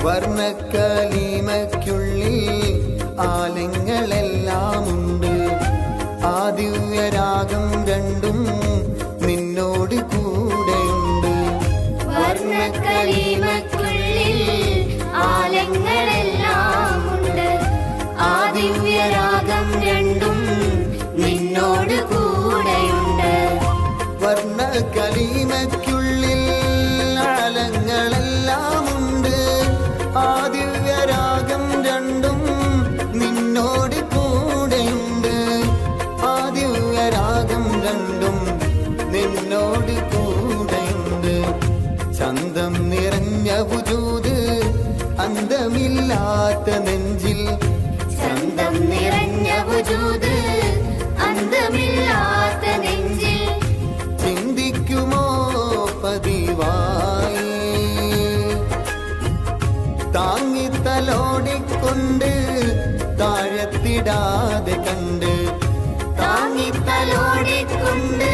വർണ്ണക്കലിമയ്ക്കുള്ളിൽ ആലങ്ങളെല്ലാമുണ്ട്. ആ ദിവ്യരാഗം രണ്ടും നിന്നോട് കൂടെയുണ്ട്. വർണ്ണക്കലിമയ്ക്കുള്ളിൽ ആലങ്ങളെല്ലാമുണ്ട്. ആ ദിവ്യരാഗം രണ്ടും നിന്നോട് കൂടെയുണ്ട്. വർണ്ണക്കലിമയ്ക്കുള്ളിൽ ആലങ്ങളെല്ലാമുണ്ട്. ആ ദിവ്യരാഗം രണ്ടും നിന്നോട് കൂടെയുണ്ട്. ആ ദിവ്യരാഗം രണ്ടും നിന്നോട് കൂടെയുണ്ട്. ചന്തം നിറഞ്ഞ വുജൂദ് അന്തമില്ലാത്ത നെഞ്ചിൽ. ചന്തം നിറഞ്ഞ വുജൂദ് അന്തമില്ലാത്ത നെഞ്ചിൽ. ചിന്തിക്കുമോ പതിവായി താങ്ങിത്തലോടിക്കൊണ്ട് താഴത്തിടാതെ കണ്ട്. താങ്ങിത്തലോടിക്കൊണ്ട്